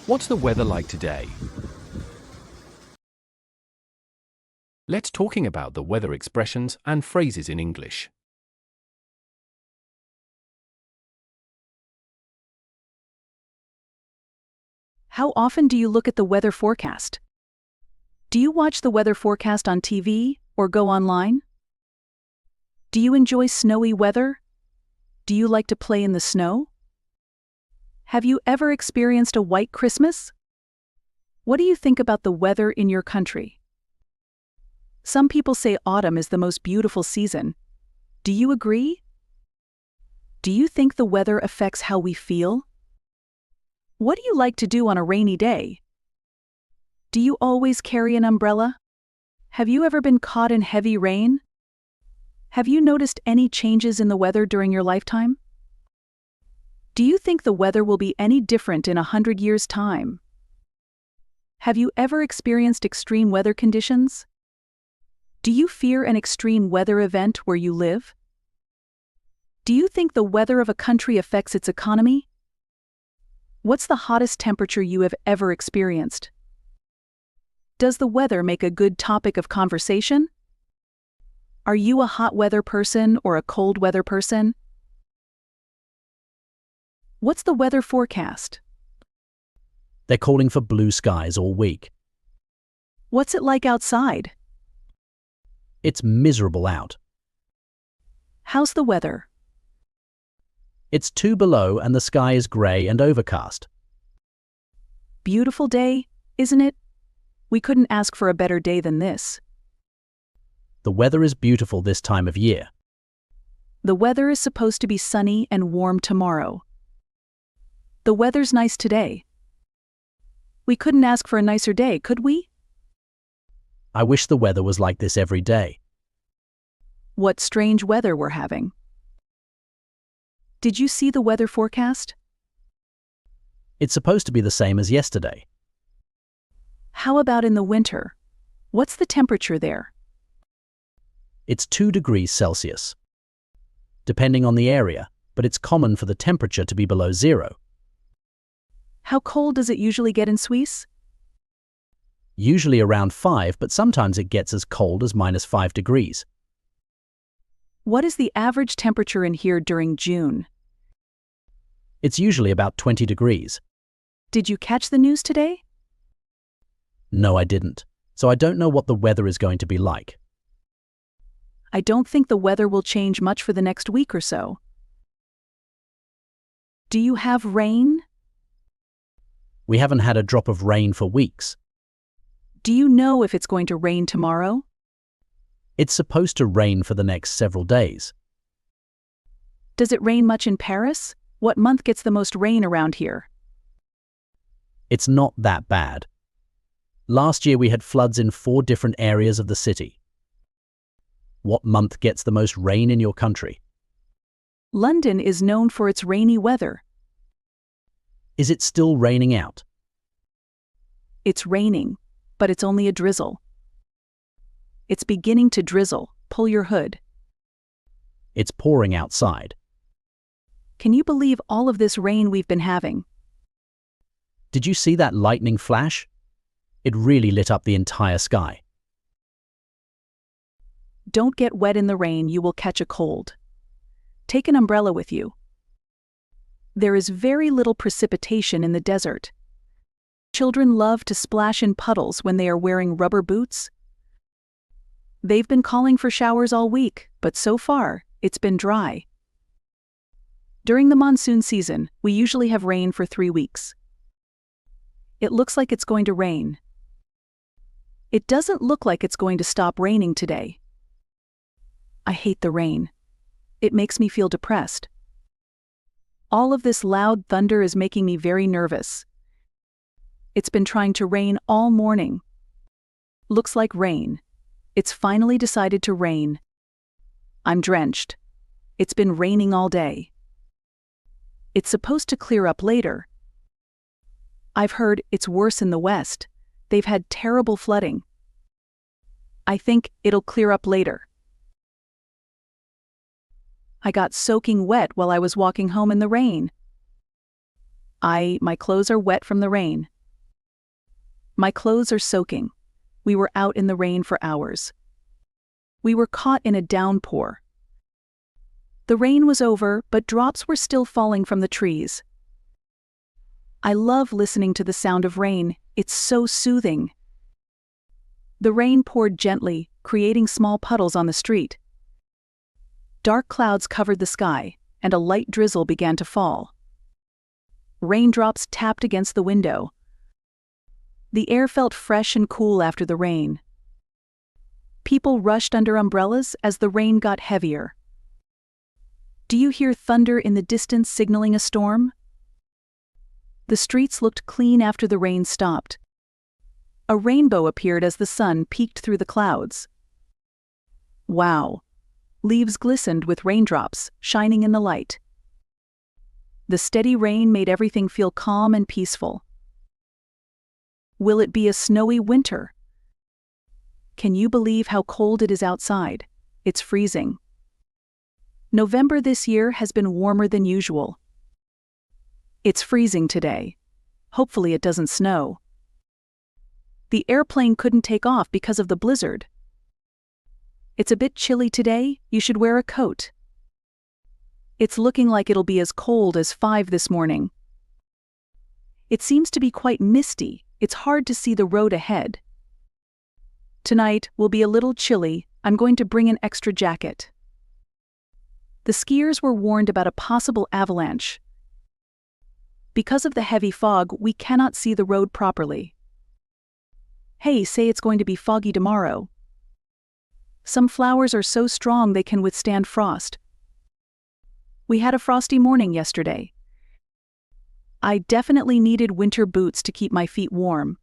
What's the weather like today? Let's talking about the weather expressions and phrases in English. How often do you look at the weather forecast? Do you watch the weather forecast on TV or go online? Do you enjoy snowy weather? Do you like to play in the snow? Have you ever experienced a white Christmas? What do you think about the weather in your country? Some people say autumn is the most beautiful season. Do you agree? Do you think the weather affects how we feel? What do you like to do on a rainy day? Do you always carry an umbrella? Have you ever been caught in heavy rain? Have you noticed any changes in the weather during your lifetime? Do you think the weather will be any different in 100 years' time? Have you ever experienced extreme weather conditions? Do you fear an extreme weather event where you live? Do you think the weather of a country affects its economy? What's the hottest temperature you have ever experienced? Does the weather make a good topic of conversation? Are you a hot weather person or a cold weather person? What's the weather forecast? They're calling for blue skies all week. What's it like outside? It's miserable out. How's the weather? It's 2 below and the sky is grey and overcast. Beautiful day, isn't it? We couldn't ask for a better day than this. The weather is beautiful this time of year. The weather is supposed to be sunny and warm tomorrow. The weather's nice today. We couldn't ask for a nicer day, could we? I wish the weather was like this every day. What strange weather we're having. Did you see the weather forecast? It's supposed to be the same as yesterday. How about in the winter? What's the temperature there? It's 2 degrees Celsius. Depending on the area, but it's common for the temperature to be below 0. How cold does it usually get in Swiss? Usually around 5, but sometimes it gets as cold as -5 degrees. What is the average temperature in here during June? It's usually about 20 degrees. Did you catch the news today? No, I didn't. So I don't know what the weather is going to be like. I don't think the weather will change much for the next week or so. Do you have rain? We haven't had a drop of rain for weeks. Do you know if it's going to rain tomorrow? It's supposed to rain for the next several days. Does it rain much in Paris? What month gets the most rain around here? It's not that bad. Last year we had floods in 4 different areas of the city. What month gets the most rain in your country? London is known for its rainy weather. Is it still raining out? It's raining, but it's only a drizzle. It's beginning to drizzle. Pull your hood. It's pouring outside. Can you believe all of this rain we've been having? Did you see that lightning flash? It really lit up the entire sky. Don't get wet in the rain, you will catch a cold. Take an umbrella with you. There is very little precipitation in the desert. Children love to splash in puddles when they are wearing rubber boots. They've been calling for showers all week, but so far, it's been dry. During the monsoon season, we usually have rain for 3 weeks. It looks like it's going to rain. It doesn't look like it's going to stop raining today. I hate the rain. It makes me feel depressed. All of this loud thunder is making me very nervous. It's been trying to rain all morning. Looks like rain. It's finally decided to rain. I'm drenched. It's been raining all day. It's supposed to clear up later. I've heard it's worse in the West. They've had terrible flooding. I think it'll clear up later. I got soaking wet while I was walking home in the rain. My clothes are wet from the rain. My clothes are soaking. We were out in the rain for hours. We were caught in a downpour. The rain was over, but drops were still falling from the trees. I love listening to the sound of rain. It's so soothing. The rain poured gently, creating small puddles on the street. Dark clouds covered the sky, and a light drizzle began to fall. Raindrops tapped against the window. The air felt fresh and cool after the rain. People rushed under umbrellas as the rain got heavier. Do you hear thunder in the distance signaling a storm? The streets looked clean after the rain stopped. A rainbow appeared as the sun peeked through the clouds. Wow! Leaves glistened with raindrops, shining in the light. The steady rain made everything feel calm and peaceful. Will it be a snowy winter? Can you believe how cold it is outside? It's freezing. November this year has been warmer than usual. It's freezing today. Hopefully it doesn't snow. The airplane couldn't take off because of the blizzard. It's a bit chilly today, you should wear a coat. It's looking like it'll be as cold as 5 this morning. It seems to be quite misty, it's hard to see the road ahead. Tonight will be a little chilly, I'm going to bring an extra jacket. The skiers were warned about a possible avalanche. Because of the heavy fog, we cannot see the road properly. Hey, say it's going to be foggy tomorrow. Some flowers are so strong they can withstand frost. We had a frosty morning yesterday. I definitely needed winter boots to keep my feet warm.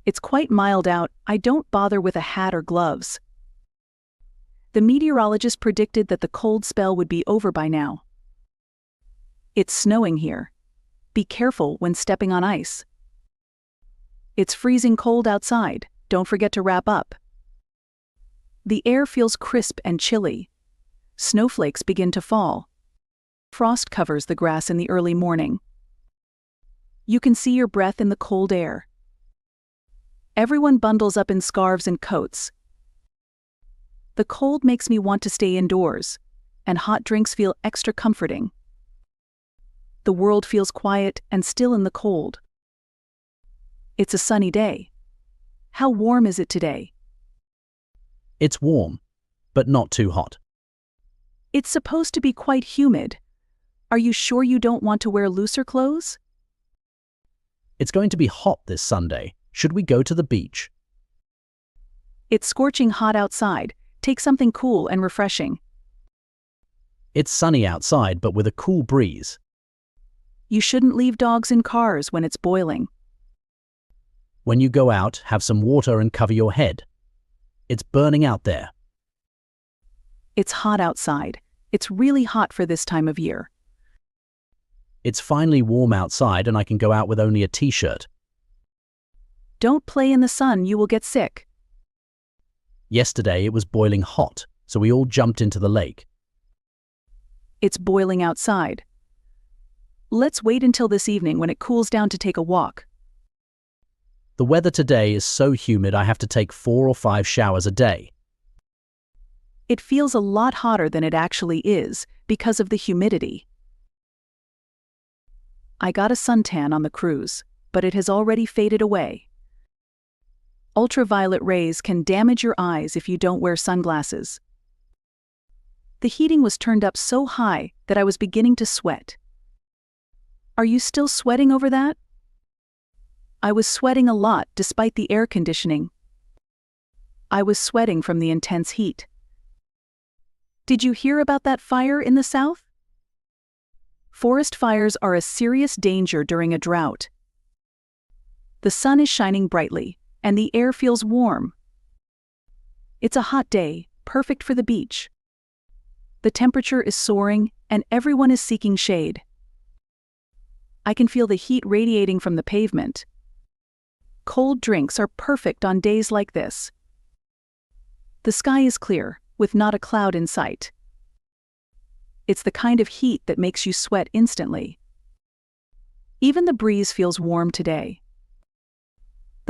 It's quite mild out, I don't bother with a hat or gloves. The meteorologist predicted that the cold spell would be over by now. It's snowing here. Be careful when stepping on ice. It's freezing cold outside, don't forget to wrap up. The air feels crisp and chilly. Snowflakes begin to fall. Frost covers the grass in the early morning. You can see your breath in the cold air. Everyone bundles up in scarves and coats. The cold makes me want to stay indoors, and hot drinks feel extra comforting. The world feels quiet and still in the cold. It's a sunny day. How warm is it today? It's warm, but not too hot. It's supposed to be quite humid. Are you sure you don't want to wear looser clothes? It's going to be hot this Sunday. Should we go to the beach? It's scorching hot outside. Take something cool and refreshing. It's sunny outside, but with a cool breeze. You shouldn't leave dogs in cars when it's boiling. When you go out, have some water and cover your head. It's burning out there. It's hot outside. It's really hot for this time of year. It's finally warm outside and I can go out with only a t-shirt. Don't play in the sun, you will get sick. Yesterday it was boiling hot, so we all jumped into the lake. It's boiling outside. Let's wait until this evening when it cools down to take a walk. The weather today is so humid I have to take 4 or 5 showers a day. It feels a lot hotter than it actually is because of the humidity. I got a suntan on the cruise, but it has already faded away. Ultraviolet rays can damage your eyes if you don't wear sunglasses. The heating was turned up so high that I was beginning to sweat. Are you still sweating over that? I was sweating a lot despite the air conditioning. I was sweating from the intense heat. Did you hear about that fire in the south? Forest fires are a serious danger during a drought. The sun is shining brightly, and the air feels warm. It's a hot day, perfect for the beach. The temperature is soaring, and everyone is seeking shade. I can feel the heat radiating from the pavement. Cold drinks are perfect on days like this. The sky is clear, with not a cloud in sight. It's the kind of heat that makes you sweat instantly. Even the breeze feels warm today.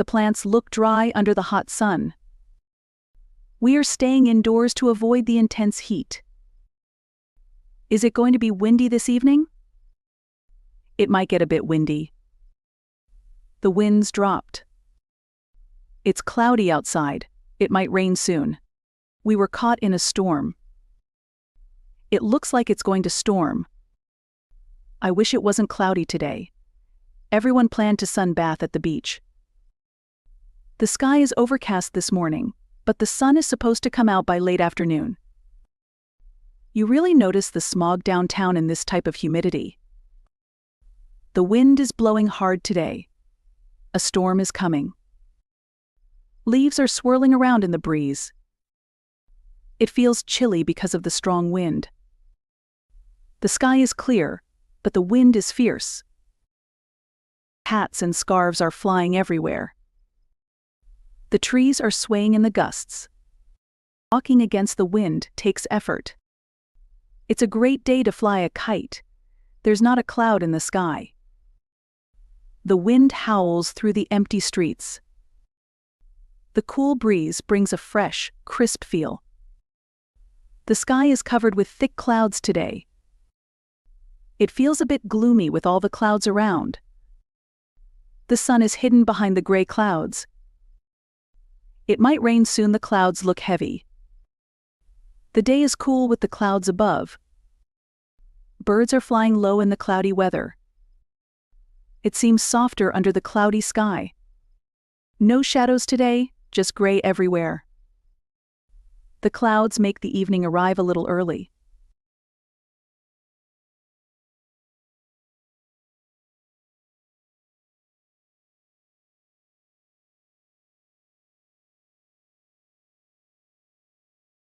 The plants look dry under the hot sun. We are staying indoors to avoid the intense heat. Is it going to be windy this evening? It might get a bit windy. The winds dropped. It's cloudy outside. It might rain soon. We were caught in a storm. It looks like it's going to storm. I wish it wasn't cloudy today. Everyone planned to sunbath at the beach. The sky is overcast this morning, but the sun is supposed to come out by late afternoon. You really notice the smog downtown in this type of humidity. The wind is blowing hard today. A storm is coming. Leaves are swirling around in the breeze. It feels chilly because of the strong wind. The sky is clear, but the wind is fierce. Hats and scarves are flying everywhere. The trees are swaying in the gusts. Walking against the wind takes effort. It's a great day to fly a kite. There's not a cloud in the sky. The wind howls through the empty streets. The cool breeze brings a fresh, crisp feel. The sky is covered with thick clouds today. It feels a bit gloomy with all the clouds around. The sun is hidden behind the gray clouds. It might rain soon. The clouds look heavy. The day is cool with the clouds above. Birds are flying low in the cloudy weather. It seems softer under the cloudy sky. No shadows today, just gray everywhere. The clouds make the evening arrive a little early.